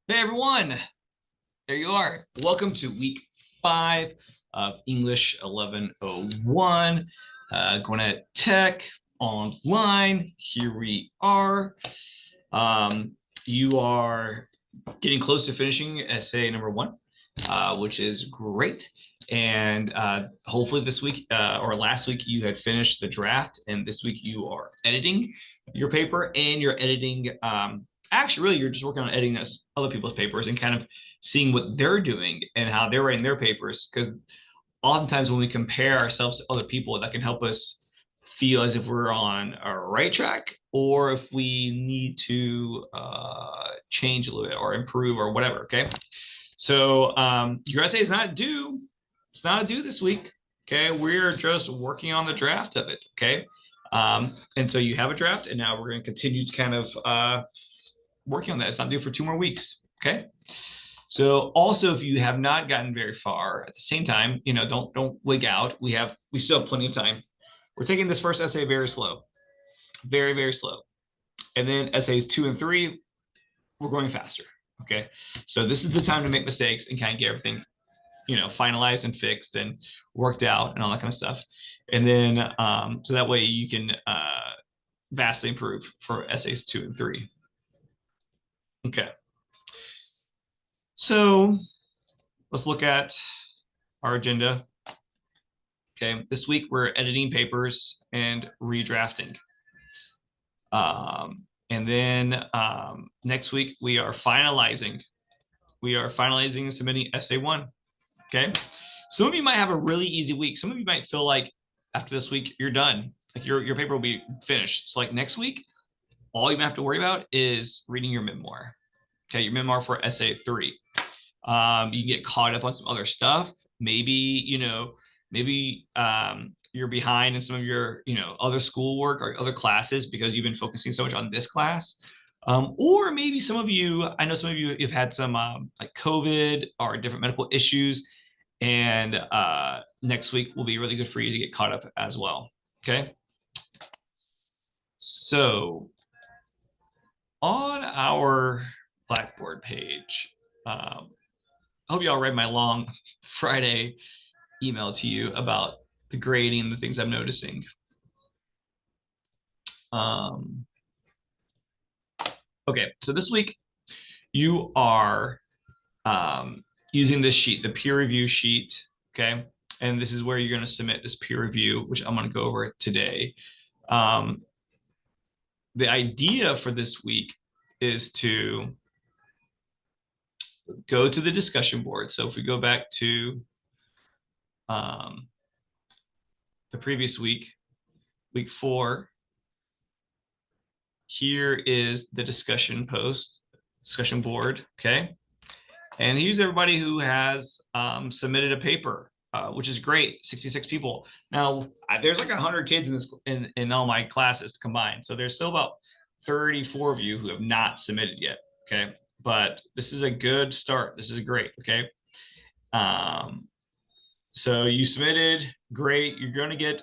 Hey everyone, there you are. Welcome to week 5 of English 1101. Gwinnett Tech online. Here we are. You are getting close to finishing essay number 1, which is great. And hopefully this week or last week you had finished the draft, and this week you are editing your paper and you're editing. Actually, really, you're just working on editing other people's papers and kind of seeing what they're doing and how they're writing their papers. Because oftentimes when we compare ourselves to other people, that can help us feel as if we're on a right track or if we need to change a little bit or improve or whatever. Okay. So your essay is not due. It's not due this week. Okay. We're just working on the draft of it. Okay. And so you have a draft, and now we're going to continue to kind of working on that. It's not due for 2 more weeks. Okay. So also, if you have not gotten very far at the same time, don't wig out. We still have plenty of time. We're taking this first essay very slow, very, very slow. And then essays 2 and 3, we're going faster. Okay. So this is the time to make mistakes and kind of get everything, finalized and fixed and worked out and all that kind of stuff. And then so that way you can vastly improve for essays 2 and 3. Okay. So let's look at our agenda. Okay, this week we're editing papers and redrafting. And then next week we are finalizing. We are finalizing and submitting essay 1. Okay. Some of you might have a really easy week. Some of you might feel like after this week you're done. Like your paper will be finished. So like next week, all you have to worry about is reading your memoir. Okay, your memoir for essay 3. You can get caught up on some other stuff. Maybe you're behind in some of your, other schoolwork or other classes because you've been focusing so much on this class. Or maybe some of you, I know some of you have had some like COVID or different medical issues, and next week will be really good for you to get caught up as well. Okay. So on our Blackboard page, I hope you all read my long Friday email to you about the grading and the things I'm noticing. Um, okay, so this week you are using this sheet, the peer review sheet. Okay, and this is where you're going to submit this peer review, which I'm going to go over today. The idea for this week is to go to the discussion board. So if we go back to the previous week, week 4, here is the discussion board. Okay. And here's everybody who has submitted a paper, which is great. 66 people. Now there's like 100 kids in all my classes combined. So there's still about 34 of you who have not submitted yet. Okay. But this is a good start. This is great. Okay. So you submitted, great. You're going to get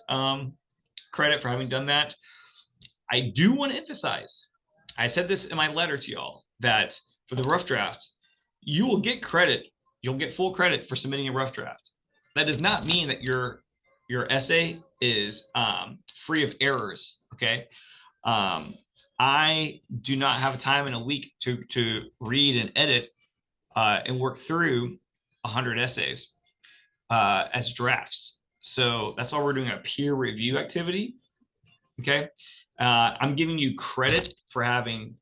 credit for having done that. I do want to emphasize, I said this in my letter to y'all, that for the rough draft, you will get credit. You'll get full credit for submitting a rough draft. That does not mean that your essay is free of errors. Okay. I do not have time in a week to read and edit and work through 100 essays as drafts. So that's why we're doing a peer review activity. Okay. I'm giving you credit for having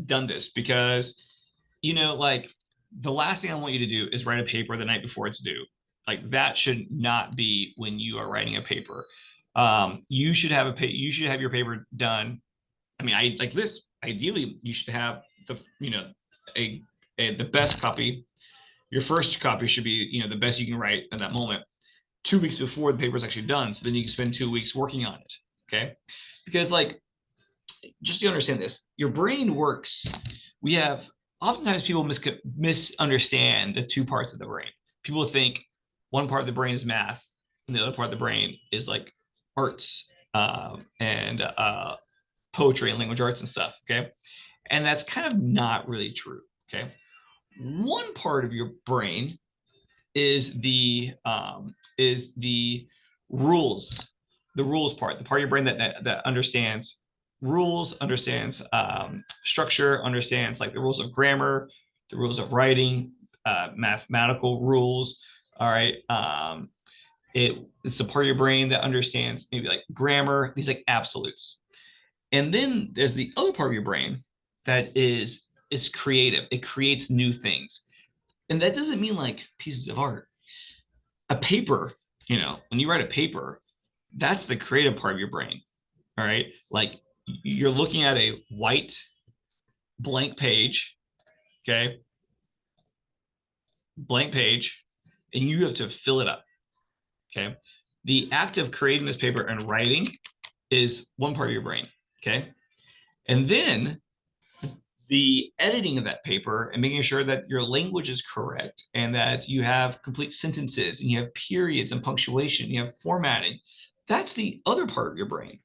done this because, like the last thing I want you to do is write a paper the night before it's due. Like that should not be when you are writing a paper. You should have your paper done. I mean, I like this. Ideally, you should have the best copy. Your first copy should be, the best you can write at that moment, 2 weeks before the paper is actually done. So then you can spend 2 weeks working on it. Okay. Because just to understand this, your brain works. We have oftentimes people misunderstand the two parts of the brain. People think one part of the brain is math and the other part of the brain is like arts and poetry and language arts and stuff. Okay. And that's kind of not really true. Okay. one part of your brain is the rules, the rules part, the part of your brain that understands rules, understands structure, understands like the rules of grammar, the rules of writing, mathematical rules. All right. It's the part of your brain that understands maybe like grammar, these like absolutes. And then there's the other part of your brain that is creative. It creates new things. And that doesn't mean like pieces of art. A paper, when you write a paper, that's the creative part of your brain. All right. Like you're looking at a white blank page. Okay. Blank page, and you have to fill it up. Okay. The act of creating this paper and writing is one part of your brain. Okay. And then the editing of that paper and making sure that your language is correct and that you have complete sentences and you have periods and punctuation, you have formatting. That's the other part of your brain.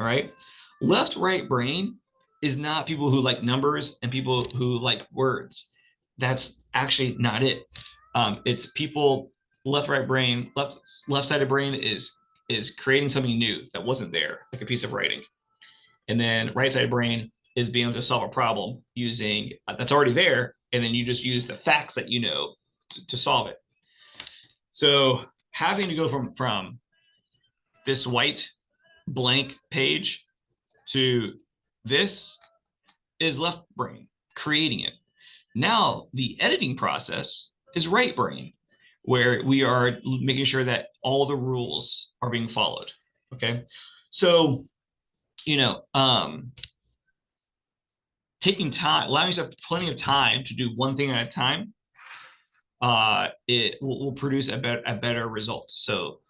All right. Left right brain is not people who like numbers and people who like words. That's actually not it. It's people left right brain, left sided brain is creating something new that wasn't there, like a piece of writing. And then right sided brain is being able to solve a problem using that's already there, and then you just use the facts that you know to solve it. So having to go from this white blank page to this is left brain creating it. Now the editing process is right brain, where we are making sure that all the rules are being followed. Okay, so you know, taking time, allowing yourself plenty of time to do one thing at a time, it will produce a better result. So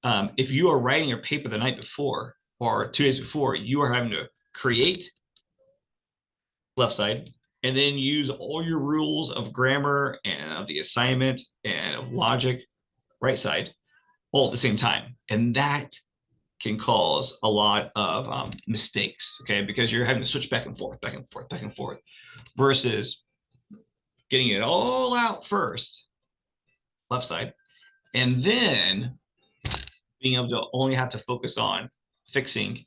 if you are writing your paper the night before or 2 days before, you are having to create left side and then use all your rules of grammar and of the assignment and of logic right side all at the same time. And that can cause a lot of mistakes, okay? Because you're having to switch back and forth, back and forth, back and forth, versus getting it all out first, left side, and then being able to only have to focus on fixing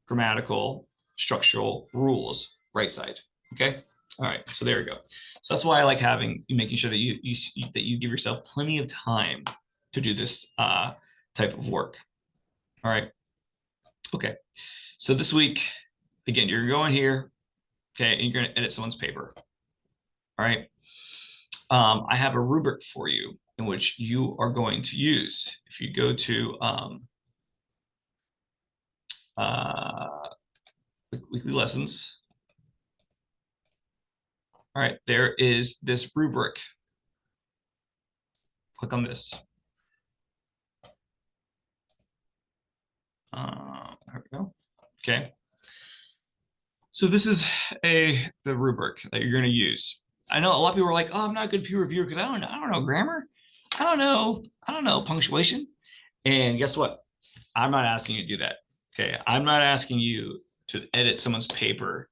grammatical, structural rules, right side. Okay. All right. So there we go. So that's why I like having making sure that you give yourself plenty of time to do this type of work. All right. Okay. So this week, again, you're going here. Okay, and you're going to edit someone's paper. All right. I have a rubric for you in which you are going to use. If you go to uh, weekly lessons, all right, there is this rubric. Click on this. There we go. Okay. So this is the rubric that you're going to use. I know a lot of people are like, "Oh, I'm not a good peer reviewer because I don't know grammar. I don't know punctuation." And guess what? I'm not asking you to do that. Okay. I'm not asking you to edit someone's paper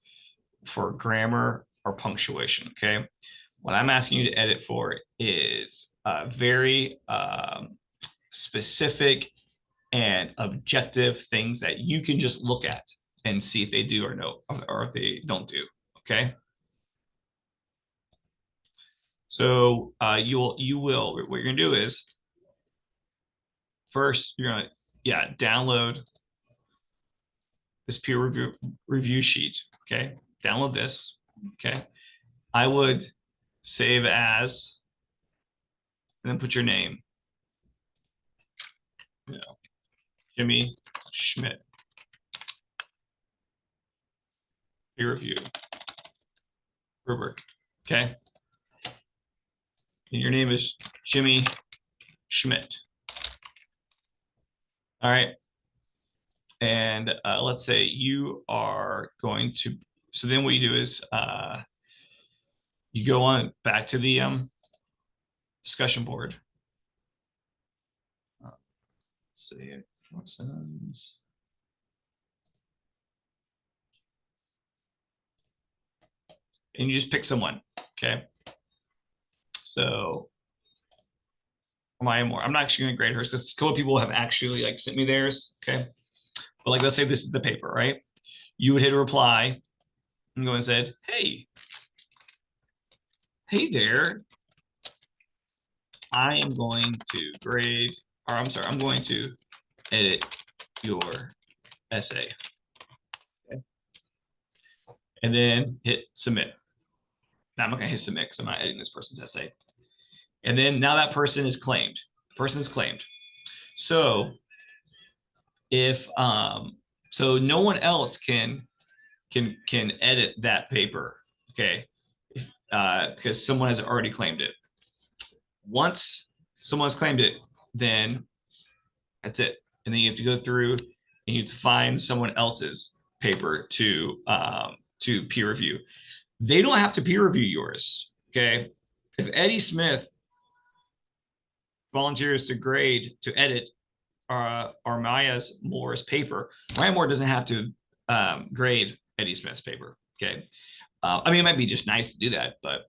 for grammar or punctuation. Okay. What I'm asking you to edit for is very specific and objective things that you can just look at and see if they do or no, or if they don't do. Okay. So you will what you're gonna do is first you're gonna download this peer review sheet. Okay, download this. Okay, I would save as and then put your name. You know, Jimmy Schmidt peer review rubric. Okay, and your name is Jimmy Schmidt. All right, and let's say you are going to. So then what you do is you go on back to the discussion board. Let's see. And you just pick someone. Okay. So I'm not actually going to grade hers because a couple of people have actually like sent me theirs. Okay. But like, let's say this is the paper, right? You would hit a reply and go and said, hey there, I am going to grade, or I'm sorry, I'm going to edit your essay. Okay. And then hit submit. Now I'm not going to hit submit because I'm not editing this person's essay. And then now that person is claimed. The person is claimed. So if so no one else can edit that paper, okay? Because someone has already claimed it. Once someone's claimed it, then that's it. And then you have to go through and you have to find someone else's paper to peer review. They don't have to peer review yours, okay? If Eddie Smith volunteers to edit Maya Moore's paper, Maya Moore doesn't have to grade Eddie Smith's paper, okay? I mean, it might be just nice to do that, but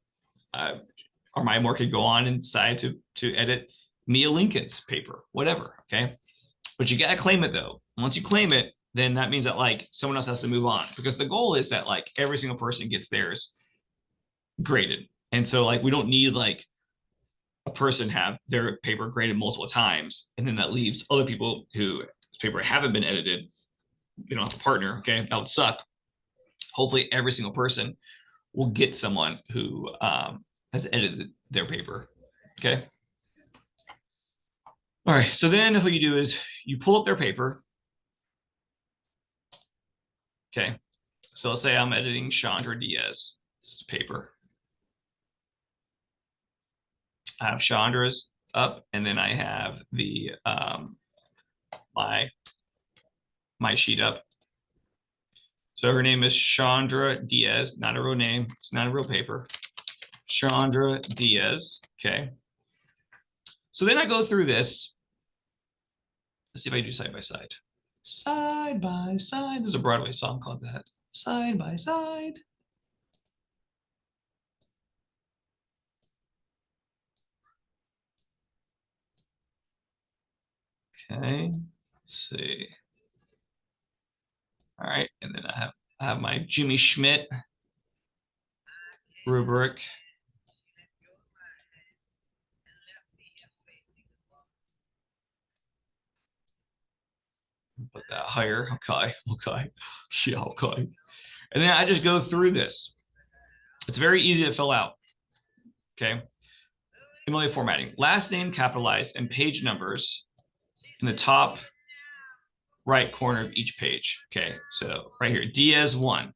Maya Moore could go on and decide to edit Mia Lincoln's paper, whatever, okay? But you gotta claim it though. Once you claim it, then that means that like someone else has to move on because the goal is that like every single person gets theirs graded. And so like we don't need like a person have their paper graded multiple times, and then that leaves other people whose paper haven't been edited. You don't have to partner, okay? That would suck. Hopefully, every single person will get someone who has edited their paper, okay? All right, so then what you do is you pull up their paper, okay? So let's say I'm editing Chandra Diaz's paper. I have Chandra's up, and then I have the my sheet up. So her name is Chandra Diaz, not a real name. It's not a real paper. Chandra Diaz. Okay. So then I go through this. Let's see if I do side by side. Side by side. There's a Broadway song called that. Side by side. Okay. Let's see. All right. And then I have my Jimmy Schmidt rubric. Put that higher. Okay. Okay. Yeah. Okay. And then I just go through this. It's very easy to fill out. Okay. Emily formatting. Last name capitalized and page numbers in the top right corner of each page. Okay. So right here, DS1,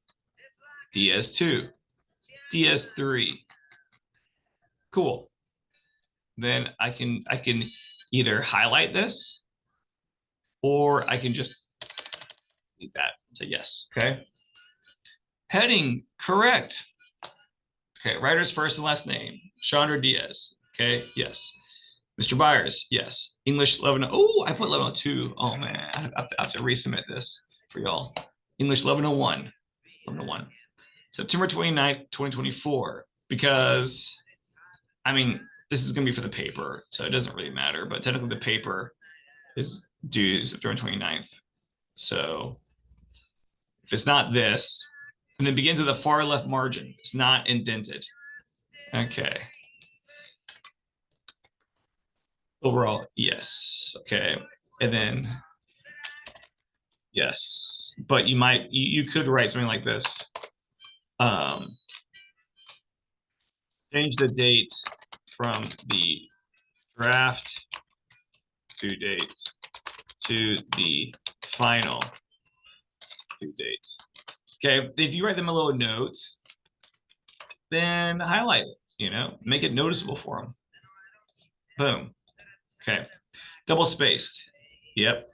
DS2, DS3. Cool. Then I can either highlight this or I can just leave that. Say yes. Okay. Heading correct. Okay. Writer's first and last name. Chandra Diaz. Okay. Yes. Mr. Byers, yes. English 11. Oh, I put 1102. Oh man, I have to resubmit this for y'all. English 1101. 1101. September 29th, 2024. Because I mean, this is gonna be for the paper, so it doesn't really matter. But technically the paper is due September 29th. So if it's not this, and it begins with a far left margin, it's not indented. Okay. Overall, yes. Okay. And then yes, but you could write something like this. Change the date from the draft due date to the final due date. Okay, if you write them a little note, then highlight it, make it noticeable for them. Boom. Okay, double spaced. Yep.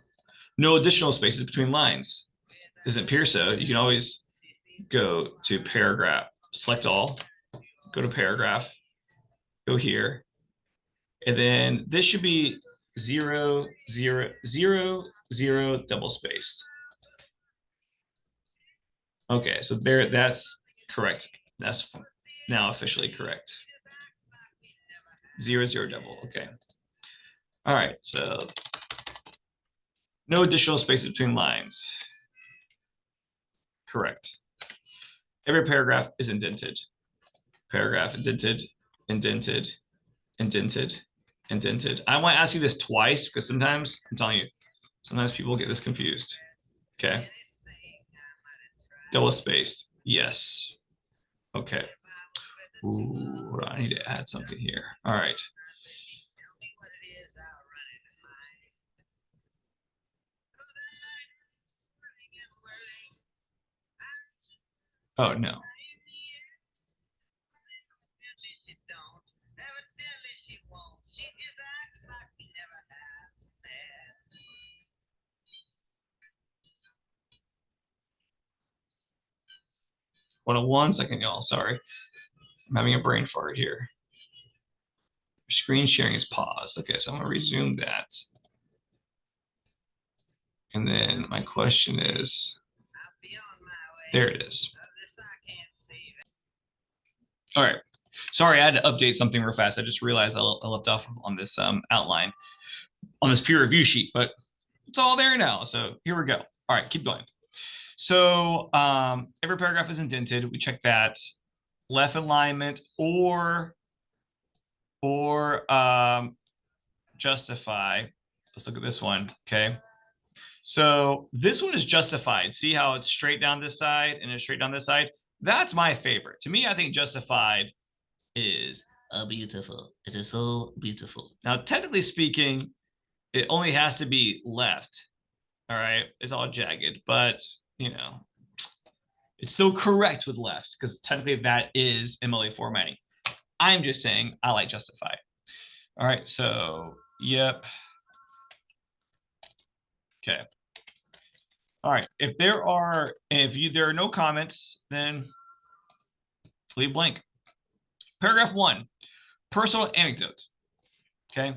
No additional spaces between lines. Doesn't appear so. You can always go to paragraph, select all, go to paragraph, go here. And then this should be 0, 0, 0, 0, double spaced. Okay, so that's correct. That's now officially correct. 0, 0 double. Okay. All right. So no additional space between lines. Correct. Every paragraph is indented. Paragraph indented, indented, indented, indented. I want to ask you this twice because sometimes, I'm telling you, sometimes people get this confused. Okay. Double spaced. Yes. Okay. Ooh, I need to add something here. All right. Oh, no. Hold on 1 second, y'all. Sorry. I'm having a brain fart here. Screen sharing is paused. Okay, so I'm going to resume that. And then my question is, there it is. All right. Sorry, I had to update something real fast. I just realized I left off on this outline on this peer review sheet, but it's all there now. So here we go. All right, keep going. So every paragraph is indented. We check that. Left alignment or justify. Let's look at this one. Okay. So this one is justified. See how it's straight down this side and it's straight down this side? That's my favorite. To me, I think justified is beautiful. It is so beautiful. Now, technically speaking, it only has to be left. All right. It's all jagged, but you know, it's still correct with left because technically that is MLA formatting. I'm just saying I like justify. All right. So, yep. Okay. All right. If there are no comments, then leave blank. Paragraph 1, personal anecdote. Okay.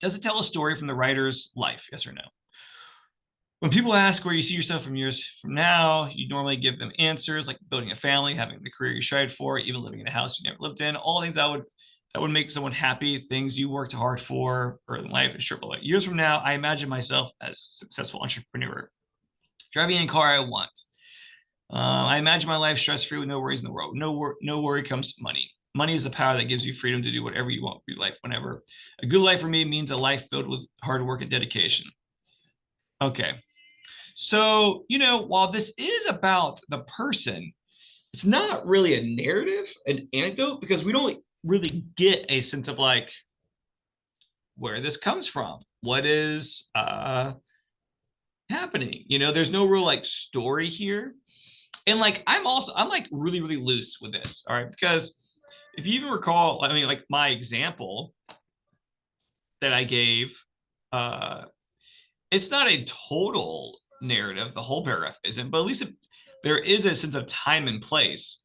Does it tell a story from the writer's life? Yes or no? When people ask where you see yourself from years from now, you normally give them answers like building a family, having the career you strive for, even living in a house you never lived in. All things that would make someone happy, things you worked hard for early in life and sure, but like years from now, I imagine myself as a successful entrepreneur, driving a car I want. I imagine my life stress-free with no worries in the world. No worry comes money. Money is the power that gives you freedom to do whatever you want with your life whenever. A good life for me means a life filled with hard work and dedication. Okay. So, while this is about the person, it's not really a narrative, an anecdote, because we don't really get a sense of like where this comes from. What is happening? There's no real like story here. And like I'm like really, really loose with this. All right. Because if you even recall, I mean, like my example that I gave, uh, it's not a total narrative. The whole paragraph isn't, but at least there is a sense of time and place.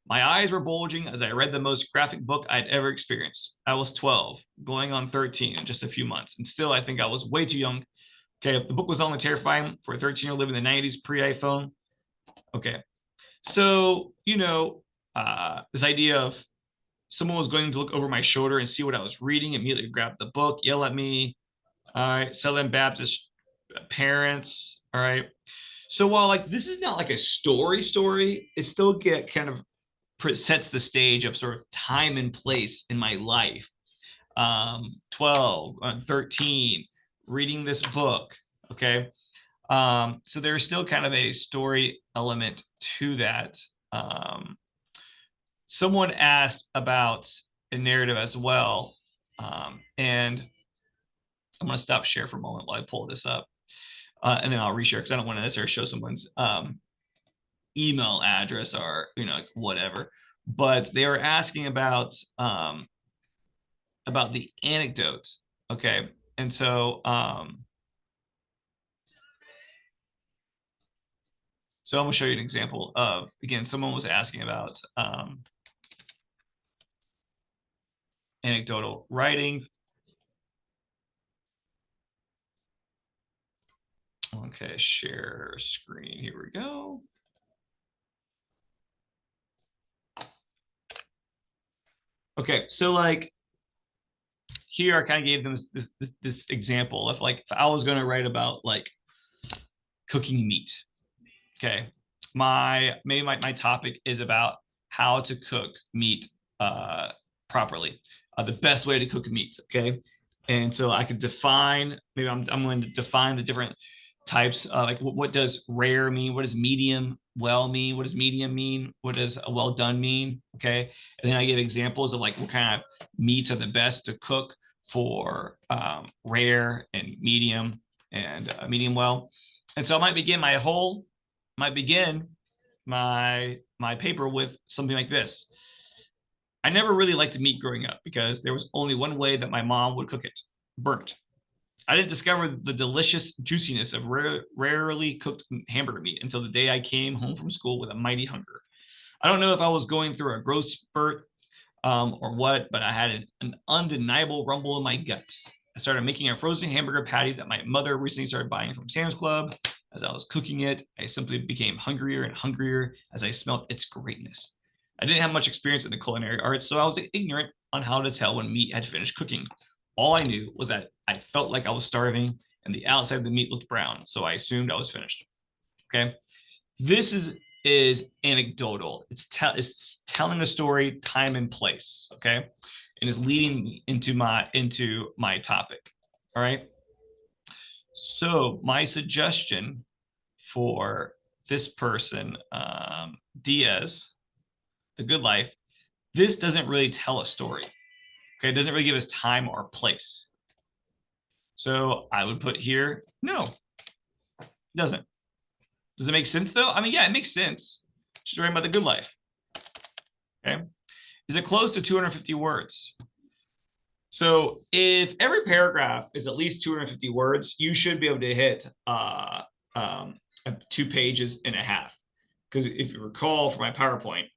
My eyes were bulging as I read the most graphic book I'd ever experienced. I was 12, going on 13 in just a few months, and still I think I was way too young. Okay, the book was only terrifying for a 13-year-old living in the 90s, pre-iPhone. Okay, so this idea of someone was going to look over my shoulder and see what I was reading, immediately grab the book, yell at me. All right, Southern Baptist parents. All right. So while like this is not like a story, it still get kind of sets the stage of sort of time and place in my life. 12, 13, reading this book. Okay. So there's still kind of a story element to that. Someone asked about a narrative as well. And I'm going to stop share for a moment while I pull this up. And then I'll reshare because I don't want to necessarily show someone's email address or whatever. But they were asking about the anecdote. Okay, and so I'm going to show you an example of, again, someone was asking about anecdotal writing. Okay, share screen. Here we go. Okay, so like here I kind of gave them this example of like if I was going to write about like cooking meat. Okay, maybe my topic is about how to cook meat properly, the best way to cook meat. Okay, and so I could define. Maybe I'm going to define the different types. Like what does rare mean? What does medium well mean? What does medium mean? What does a well done mean? Okay, and then I give examples of like what kind of meats are the best to cook for rare and medium well. And so I might begin my paper with something like this. I never really liked meat growing up because there was only one way that my mom would cook it, burnt. I didn't discover the delicious juiciness of rarely cooked hamburger meat until the day I came home from school with a mighty hunger. I don't know if I was going through a growth spurt or what, but I had an undeniable rumble in my guts. I started making a frozen hamburger patty that my mother recently started buying from Sam's Club. As I was cooking it, I simply became hungrier and hungrier as I smelled its greatness. I didn't have much experience in the culinary arts, so I was ignorant on how to tell when meat had finished cooking. All I knew was that I felt like I was starving and the outside of the meat looked brown, so I assumed I was finished. Okay. This is anecdotal. It's telling a story, time and place, okay? And is leading me into my topic. All right. So my suggestion for this person, Diaz, the good life, this doesn't really tell a story. Okay, it doesn't really give us time or place. So I would put here, no, it doesn't. Does it make sense though? I mean, yeah, it makes sense. She's writing about the good life. Okay. Is it close to 250 words? So if every paragraph is at least 250 words, you should be able to hit 2.5 pages. Because if you recall from my PowerPoint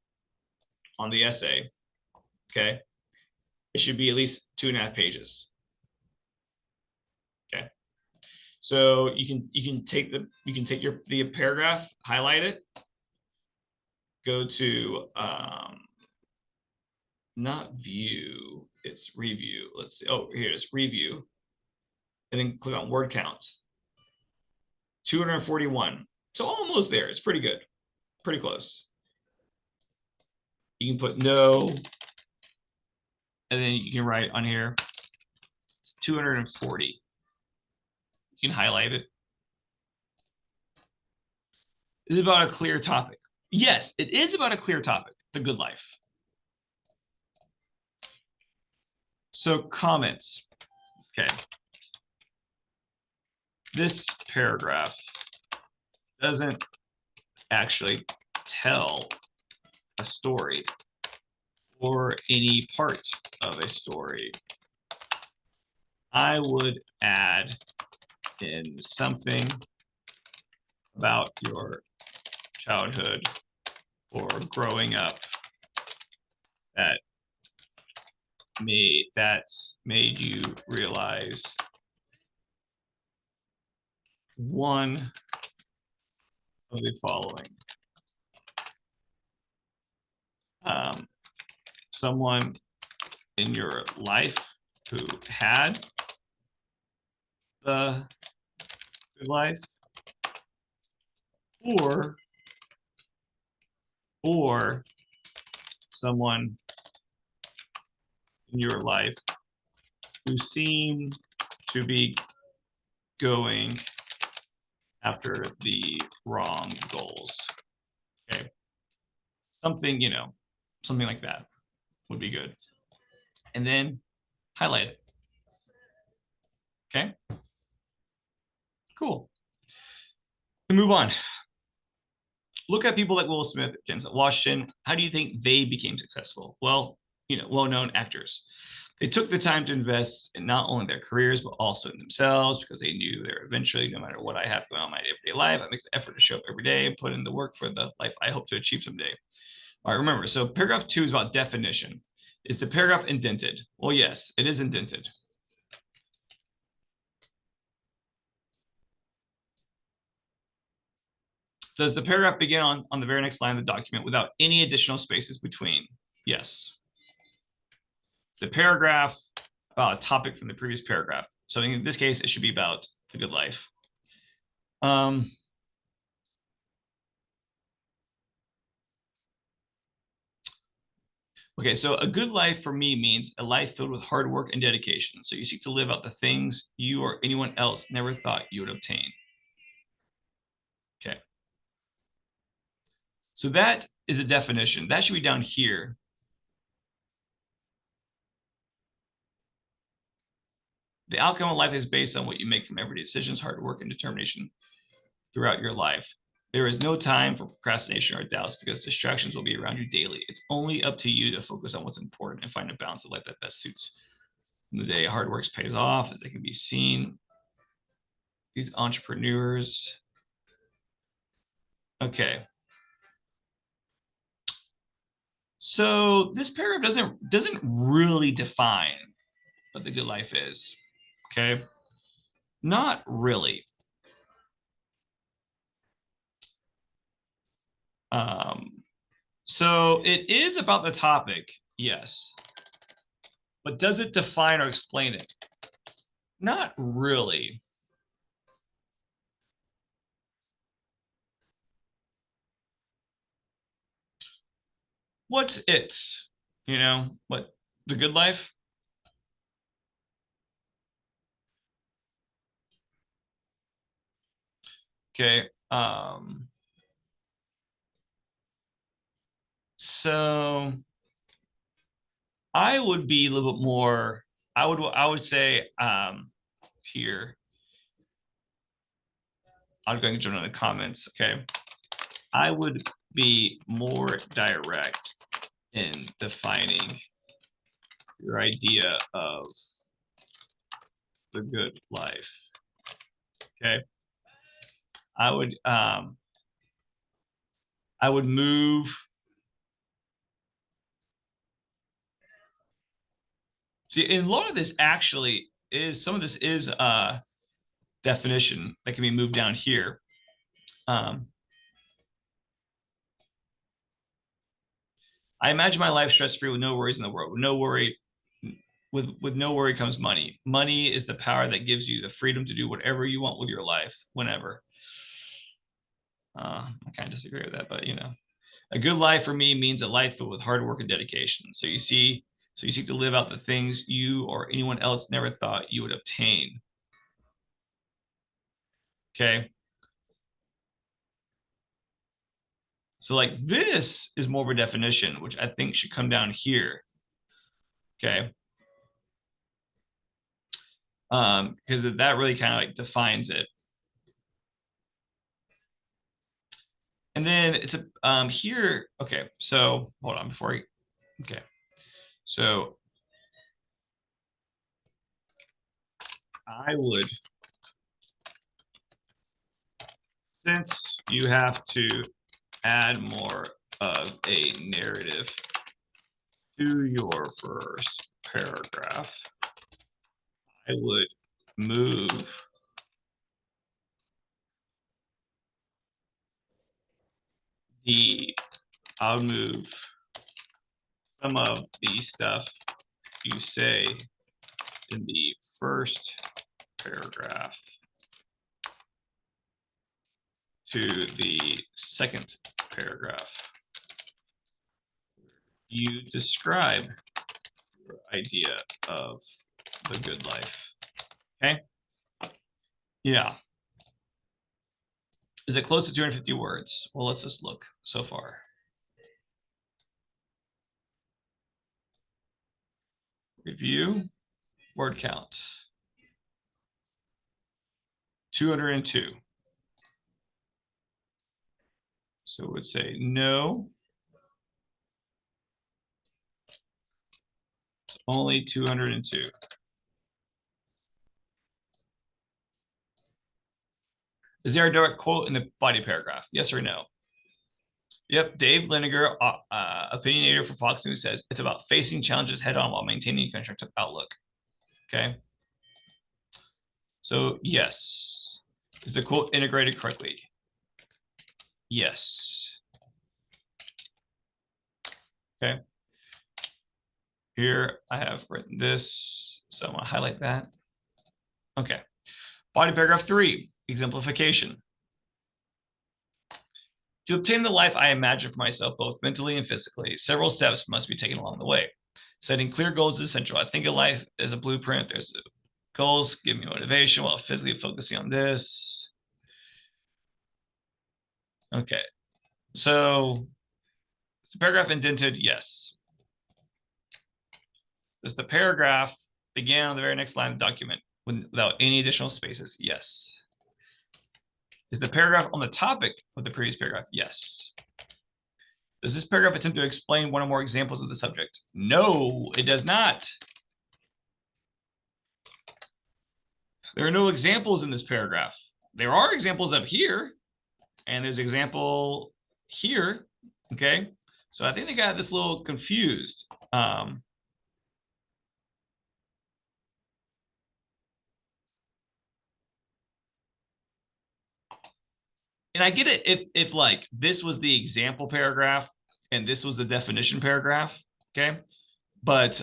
on the essay, okay, it should be at least 2.5 pages. Okay. So you can take the paragraph, highlight it, go to not view, it's review. Let's see. Oh, here it is, review. And then click on word count. 241. So almost there. It's pretty good. Pretty close. You can put no. And then you can write on here. It's 240. You can highlight it. Is it about a clear topic? Yes, it is about a clear topic, the good life. So comments. Okay. This paragraph doesn't actually tell a story or any part of a story. I would add in something about your childhood or growing up that made you realize one of the following. Someone in your life who had the good life, or someone in your life who seemed to be going after the wrong goals. Okay. Something, something like that would be good. And then highlight it. Okay. Cool. We move on. Look at people like Will Smith, Denzel Washington. How do you think they became successful? Well, well-known actors. They took the time to invest in not only their careers, but also in themselves because they knew they're eventually, no matter what I have going on in my everyday life, I make the effort to show up every day, put in the work for the life I hope to achieve someday. All right, remember, so paragraph 2 is about definition. Is the paragraph indented? Well, yes, it is indented. Does the paragraph begin on the very next line of the document without any additional spaces between? Yes. Is the paragraph topic from the previous paragraph. So in this case, it should be about the good life. Um, okay, so a good life for me means a life filled with hard work and dedication. So you seek to live out the things you or anyone else never thought you would obtain. Okay. So that is a definition. That should be down here. The outcome of life is based on what you make from everyday decisions, hard work, and determination throughout your life. There is no time for procrastination or doubts because distractions will be around you daily. It's only up to you to focus on what's important and find a balance of life that best suits. In the day, hard work pays off, as it can be seen. These entrepreneurs. Okay. So this paragraph doesn't really define what the good life is. Okay. Not really. So it is about the topic, yes. But does it define or explain it? Not really. What's it? You know, what the good life? Okay. So I would be a little bit more, I would say here, I'm going to jump in the comments, okay? I would be more direct in defining your idea of the good life. Okay. I would move. See, and a lot of this actually is some of this is definition that can be moved down here. I imagine my life stress-free with no worries in the world. With no worry, with no worry comes money. Money is the power that gives you the freedom to do whatever you want with your life, whenever. I kind of disagree with that, but you know, a good life for me means a life filled with hard work and dedication. So you seek to live out the things you or anyone else never thought you would obtain. Okay. So like this is more of a definition, which I think should come down here. Okay. Because that really kind of like defines it. And then it's a here. Okay, so hold on before I. Okay, so I would, since you have to add more of a narrative to your first paragraph, I would move the. I'll move some of the stuff you say in the first paragraph to the second paragraph. You describe your idea of the good life. Okay. Yeah. Is it close to 250 words? Well, let's just look so far. Review, word count. 202. So it would say no. It's only 202. Is there a direct quote in the body paragraph? Yes or no? Yep. Dave Liniger, opinionator for Fox News, says it's about facing challenges head on while maintaining a constructive outlook. Okay. So, yes. Is the quote integrated correctly? Yes. Okay. Here I have written this. So I'm gonna highlight that. Okay. Body paragraph 3, exemplification. To obtain the life I imagine for myself, both mentally and physically, several steps must be taken along the way. Setting clear goals is essential. I think of life as a blueprint. There's goals, give me motivation while physically focusing on this. Okay. So is the paragraph indented? Yes. Does the paragraph begin on the very next line of the document without any additional spaces? Yes. Is the paragraph on the topic of the previous paragraph? Yes. Does this paragraph attempt to explain one or more examples of the subject? No, it does not. There are no examples in this paragraph. There are examples up here, and there's example here. Okay, so I think they got this a little confused. And I get it if like this was the example paragraph and this was the definition paragraph. Okay, but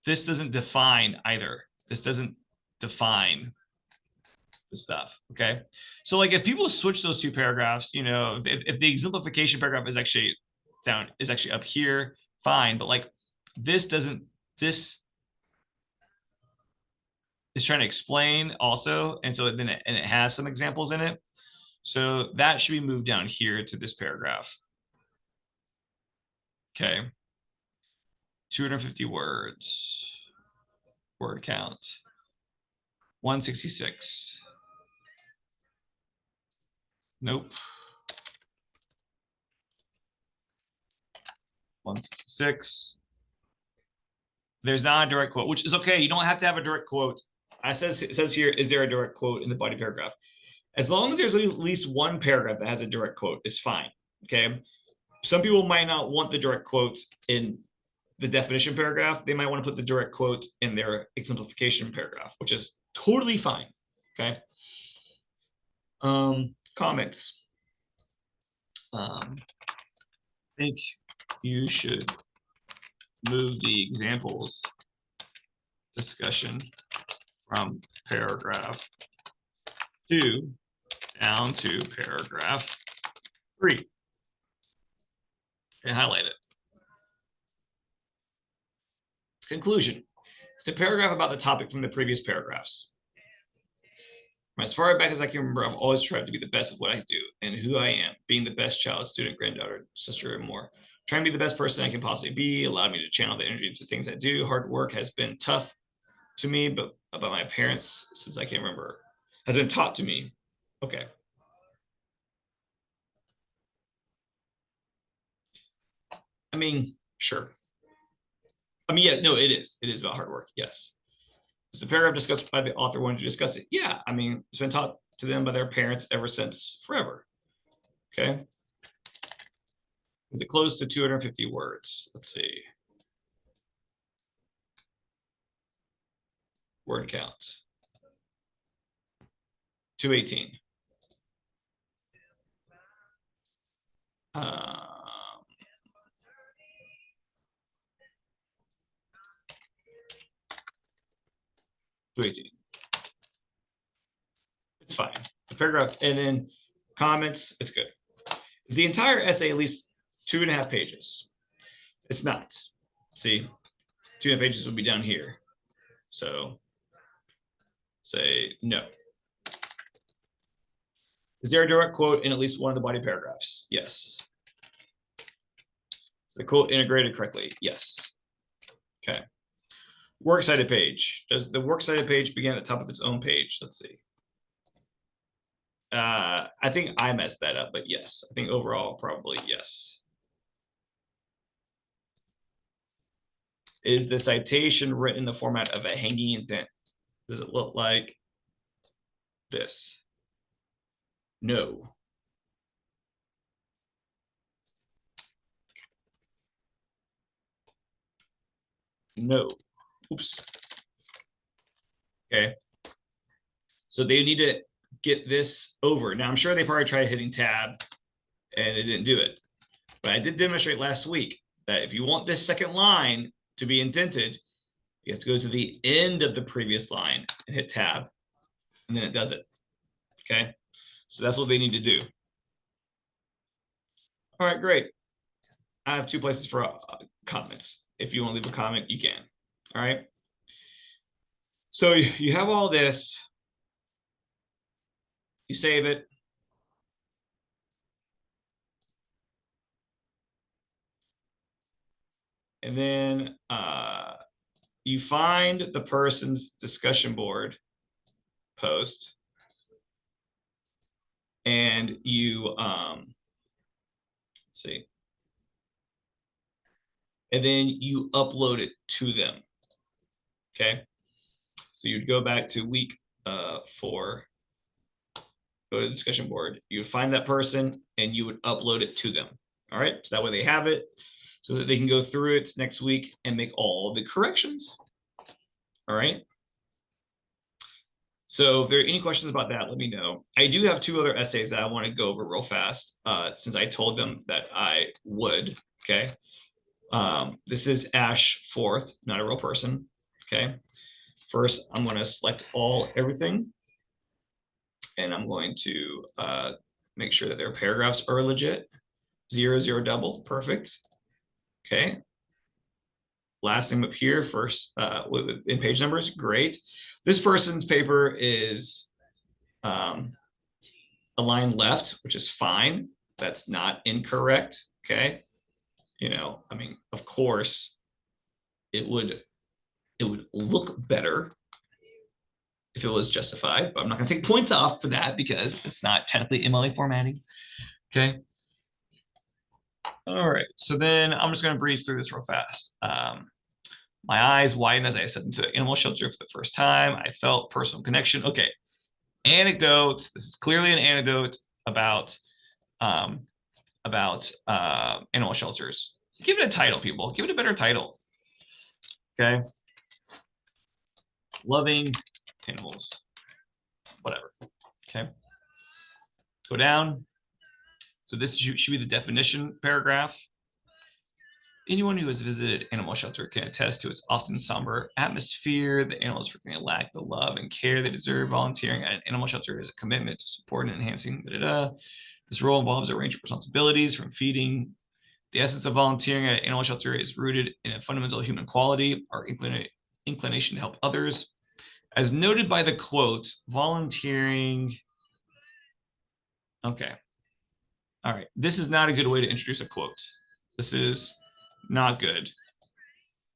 this doesn't define either. This doesn't define the stuff. Okay. So like if people switch those two paragraphs, you know, if the exemplification paragraph is actually up here, fine. But like this doesn't, this is trying to explain also. And so then it has some examples in it. So that should be moved down here to this paragraph. Okay. 250 words. Word count. 166. Nope. 166. There's not a direct quote, which is okay. You don't have to have a direct quote. It says here, is there a direct quote in the body paragraph? As long as there's at least one paragraph that has a direct quote, it's fine. Okay. Some people might not want the direct quote in the definition paragraph. They might want to put the direct quote in their exemplification paragraph, which is totally fine. Okay. Comments. I think you should move the examples discussion from paragraph 2 down to paragraph 3 and highlight it. Conclusion. It's the paragraph about the topic from the previous paragraphs. From as far back as I can remember, I've always tried to be the best at what I do and who I am, being the best child, student, granddaughter, sister, and more. Trying to be the best person I can possibly be allowed me to channel the energy into things I do. Hard work has been tough to me, but about my parents since I can remember, has been taught to me. Okay. I mean, sure. I mean, yeah, no, it is. It is about hard work. Yes. Is the paragraph discussed by the author wanted to discuss it? Yeah. I mean, it's been taught to them by their parents ever since forever. Okay. Is it close to 250 words? Let's see. Word count. 218. 218. It's fine. The paragraph and then comments, it's good. Is the entire essay at least 2.5 pages? It's not. See, 2.5 pages would be down here. So say no. Is there a direct quote in at least one of the body paragraphs? Yes. Is the quote integrated correctly? Yes. Okay. Works cited page. Does the works cited page begin at the top of its own page? Let's see. I think I messed that up, but yes. I think overall, probably yes. Is the citation written in the format of a hanging indent? Does it look like this? No. No. Oops. Okay. So they need to get this over. Now, I'm sure they probably tried hitting tab and it didn't do it. But I did demonstrate last week that if you want this second line to be indented, You have to go to the end of the previous line and hit tab, and then it does it. Okay, so that's what they need to do. All right, great. I have two places for comments. If you want to leave a comment, you can. All right. So you have all this. You save it. And then you find the person's discussion board post, and you let's see, and then you upload it to them. Okay, so you'd go back to week 4, go to the discussion board, you would find that person, and you would upload it to them. All right, so that way they have it, so that they can go through it next week and make all the corrections. All right. So if there are any questions about that, let me know. I do have 2 other essays that I want to go over real fast, since I told them that I would. Okay. This is Ash Forth, not a real person. Okay. First, I'm going to select everything, and I'm going to make sure that their paragraphs are legit. 0, 0, double, perfect. Okay. Last name up here, first in page numbers, great. This person's paper is a line left, which is fine. That's not incorrect. Okay. I mean, of course, it would look better if it was justified, but I'm not going to take points off for that because it's not technically MLA formatting. Okay. All right. So then I'm just going to breeze through this real fast. My eyes widened as I stepped into the animal shelter for the first time. I felt personal connection. Okay. Anecdote. This is clearly an anecdote about animal shelters. Give it a title, people. Give it a better title. Okay. Loving animals. Whatever. Okay. Go down. So this should be the definition paragraph. Anyone who has visited animal shelter can attest to its often somber atmosphere. The animals frequently lack the love and care they deserve. Volunteering at an animal shelter is a commitment to support and enhancing. This role involves a range of responsibilities from feeding. The essence of volunteering at an animal shelter is rooted in a fundamental human quality, our inclination to help others. As noted by the quote, volunteering. Okay. All right. This is not a good way to introduce a quote. This is not good.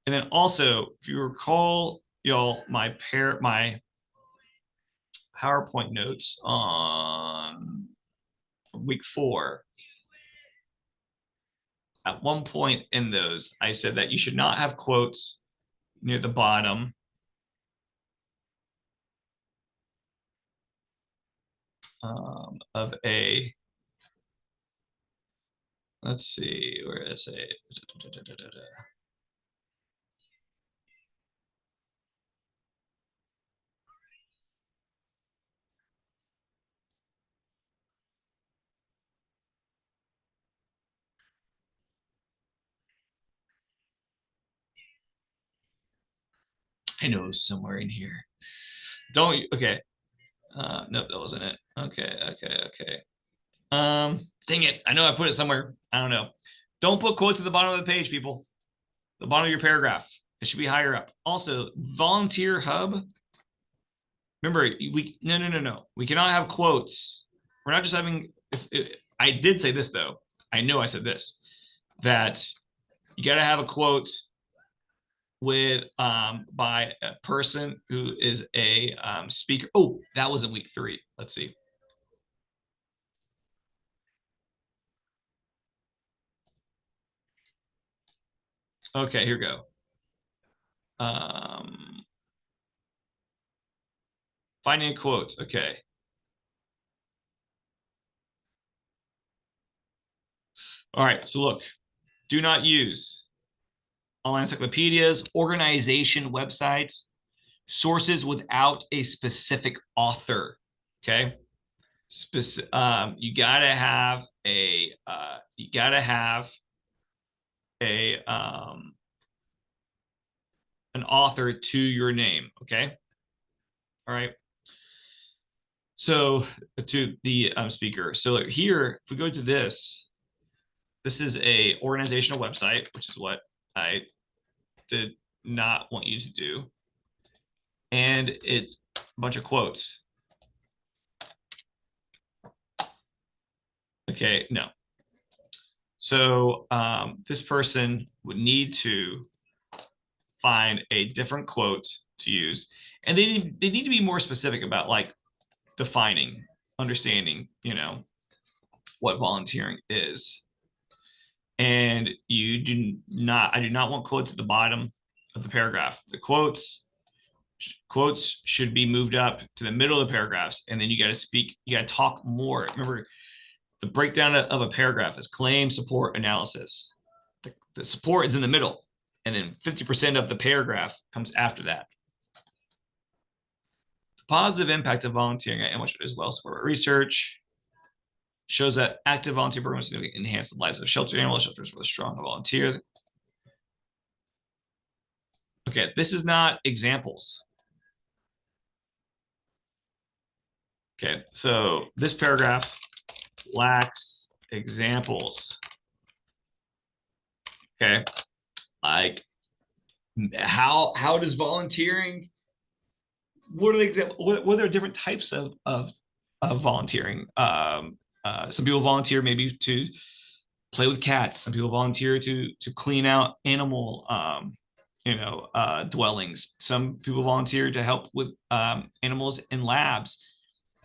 And then also, if you recall, y'all, my PowerPoint notes on week 4, at one point in those, I said that you should not have quotes near the bottom of a, let's see, where is it? I know somewhere in here. Okay. Nope, that wasn't it. Okay. Dang it. I know I put it somewhere. I don't know. Don't put quotes at the bottom of the page, people. The bottom of your paragraph. It should be higher up. Also, volunteer hub. Remember, no. We cannot have quotes. We're not just having. I did say this though. I know I said this, that you got to have a quote with by a person who is a speaker. Oh, that was in week 3. Let's see. Okay, here we go. Finding quotes. Okay. All right. So look, do not use online encyclopedias, organization websites, sources without a specific author. Okay. You gotta have a an author to your name. Okay. All right. So to the speaker. So here, if we go to this, this is a organizational website, which is what I did not want you to do. And it's a bunch of quotes. Okay, no. So this person would need to find a different quote to use. And they need to be more specific about like defining, understanding, what volunteering is. And I do not want quotes at the bottom of the paragraph. The quotes should be moved up to the middle of the paragraphs, and then you got to talk more. Remember, the breakdown of a paragraph is claim, support, analysis. The support is in the middle, and then 50% of the paragraph comes after that. The positive impact of volunteering and what as well support research shows that active volunteer programs enhance the lives of shelter animals. Shelters with a strong volunteer. Okay, this is not examples. Okay, so this paragraph lacks examples. Okay, like how does volunteering? What are the examples? What are different types of volunteering? Some people volunteer maybe to play with cats. Some people volunteer to clean out animal dwellings. Some people volunteer to help with animals in labs.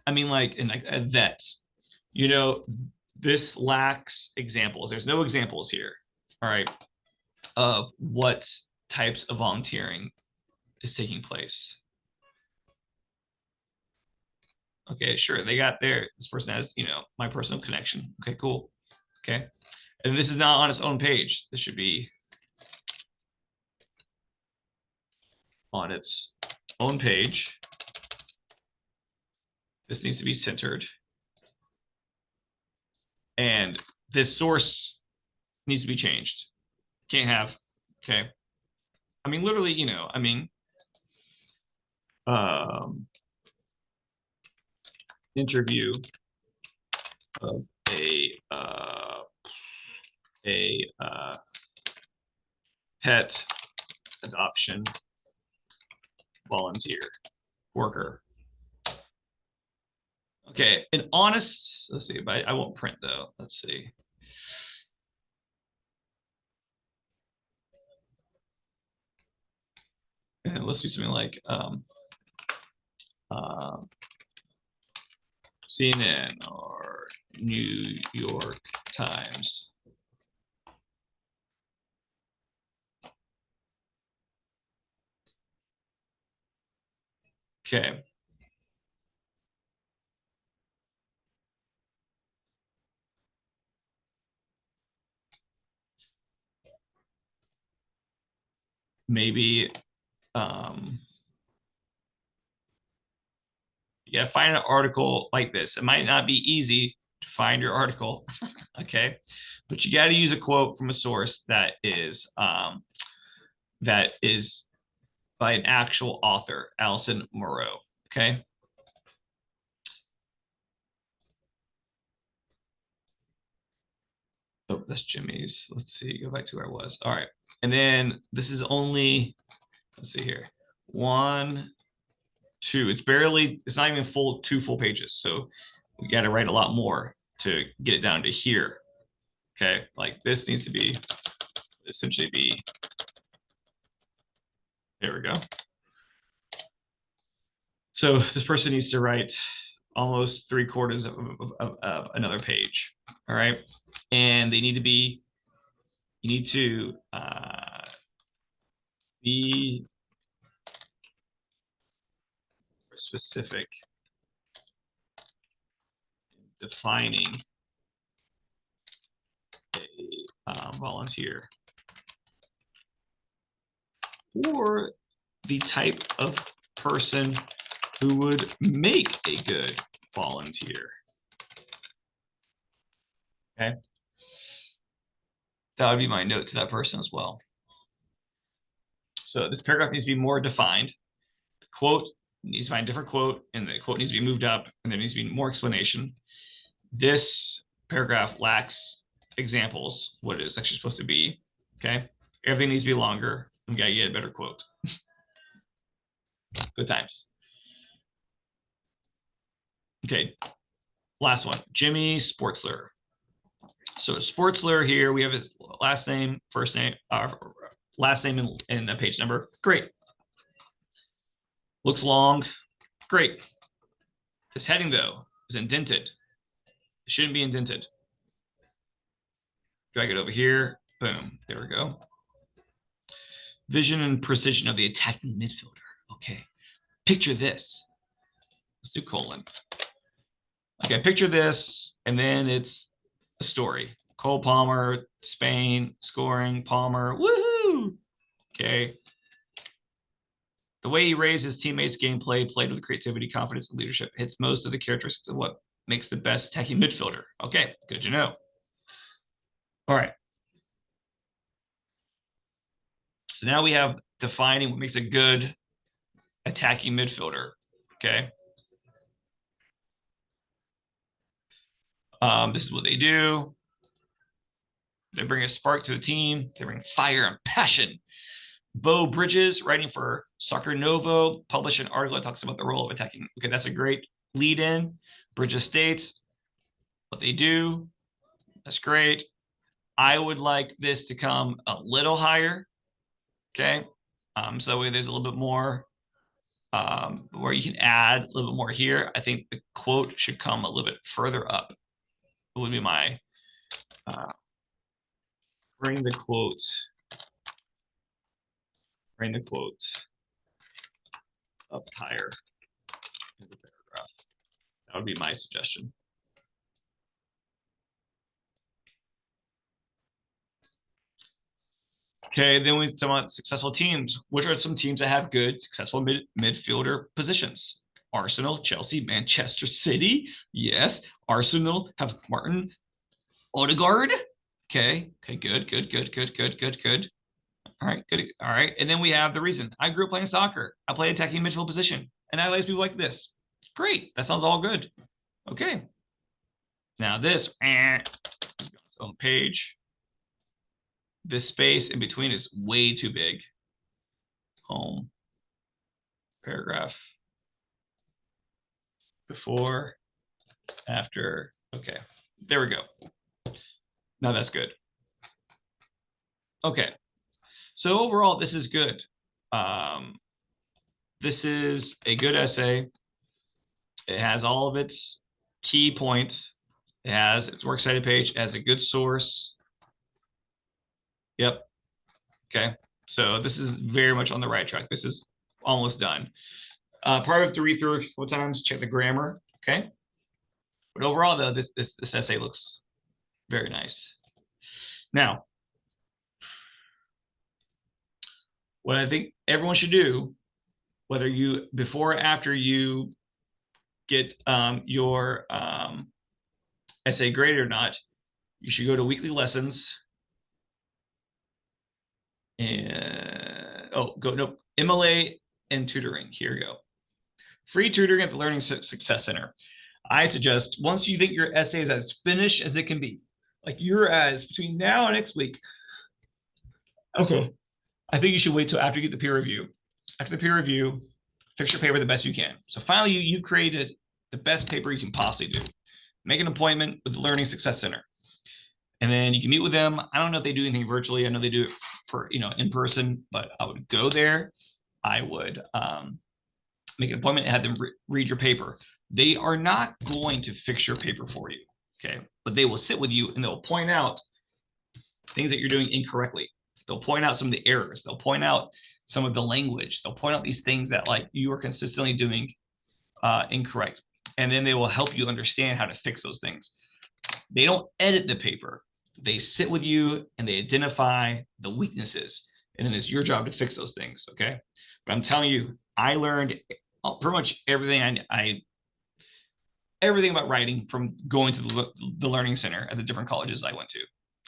I mean, like in like vets. This lacks examples. There's no examples here. All right, of what types of volunteering is taking place. Okay, sure. They got this person has, my personal connection. Okay, cool. Okay. And this is not on its own page. This should be on its own page. This needs to be centered. And this source needs to be changed. Can't have, okay. I mean, literally, interview of a pet adoption volunteer worker. Okay, an honest, let's see, but I won't print though. Let's see. And let's do something like CNN or New York Times. Okay. Maybe you gotta find an article like this. It might not be easy to find your article, okay, but you got to use a quote from a source that is by an actual author, Alison Moreau. Okay. Oh, that's Jimmy's. Let's see. Go back to where I was. All right. And then this is only, let's see here. 1, 2. It's not even two full pages. So we got to write a lot more to get it down to here. Okay. Like this needs to essentially be, there we go. So this person needs to write almost 3/4 of another page. All right. And you need to be specific defining a volunteer or the type of person who would make a good volunteer. Okay. That would be my note to that person as well. So this paragraph needs to be more defined. The quote needs to find a different quote, and the quote needs to be moved up, and there needs to be more explanation. This paragraph lacks examples, what it is actually supposed to be. Okay. Everything needs to be longer. We got to get a better quote. Good times. Okay. Last one, Jimmy Sportsler. So Sportsler here, we have his last name, first name, last name and a page number. Great. Looks long. Great. This heading, though, is indented. It shouldn't be indented. Drag it over here. Boom. There we go. Vision and precision of the attacking midfielder. Okay. Picture this. Let's do colon. Okay, picture this, and then it's a story. Cole Palmer, Spain, scoring, Palmer, woohoo! Okay. The way he raised his teammates' gameplay, played with creativity, confidence, and leadership, hits most of the characteristics of what makes the best attacking midfielder. Okay, good to know. All right. So now we have defining what makes a good attacking midfielder. Okay. This is what they do. They bring a spark to the team. They bring fire and passion. Bo Bridges, writing for Soccer Novo, published an article that talks about the role of attacking. Okay, that's a great lead in. Bridges states what they do. That's great. I would like this to come a little higher. Okay. So that way there's a little bit more where you can add a little bit more here. I think the quote should come a little bit further up. It would be my bring the quote up higher in the paragraph. That would be my suggestion. Okay, then we talk about successful teams. Which are some teams that have good, successful midfielder positions? Arsenal, Chelsea, Manchester City. Yes, Arsenal have Martin Odegaard. Okay, good. All right, good. All right, and then we have the reason. I grew up playing soccer. I play attacking midfield position, and I like people like this. Great, that sounds all good. Okay. Now this, its own page. This space in between is way too big. Home, paragraph, before, after. Okay, there we go. Now that's good. Okay, so overall, this is good. This is a good essay. It has all of its key points. It has its works cited page. It has a good source. Yep. Okay. So this is very much on the right track. This is almost done. Probably have to read through a couple times, check the grammar. Okay. But overall, though, this essay looks very nice. Now, what I think everyone should do, whether you before or after you get your essay graded or not, you should go to weekly lessons. And MLA and tutoring. Here we go. Free tutoring at the Learning Success Center. I suggest once you think your essay is as finished as it can be, like you're as between now and next week. Okay. I think you should wait till after you get the peer review. After the peer review, fix your paper the best you can. So finally, you've created the best paper you can possibly do. Make an appointment with the Learning Success Center. And then you can meet with them. I don't know if they do anything virtually. I know they do it for, in person, but I would go there. I would make an appointment and have them read your paper. They are not going to fix your paper for you, okay? But they will sit with you and they'll point out things that you're doing incorrectly. They'll point out some of the errors. They'll point out some of the language. They'll point out these things that like you are consistently doing incorrect. And then they will help you understand how to fix those things. They don't edit the paper. They sit with you and they identify the weaknesses. And then it's your job to fix those things, okay? But I'm telling you, I learned pretty much everything everything about writing from going to the learning center at the different colleges I went to.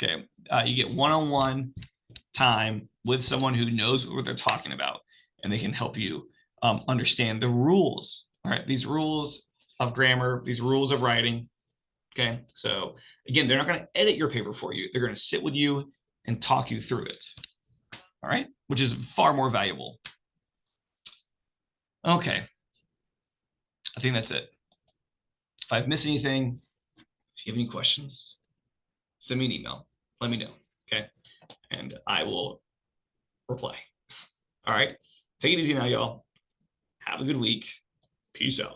Okay, you get one-on-one time with someone who knows what they're talking about, and they can help you understand the rules. All right, these rules of grammar, these rules of writing. Okay, so again, they're not going to edit your paper for you. They're going to sit with you and talk you through it. All right, which is far more valuable. Okay, I think that's it. If I've missed anything, if you have any questions, send me an email. Let me know. Okay, and I will reply. All right, take it easy now, y'all. Have a good week. Peace out.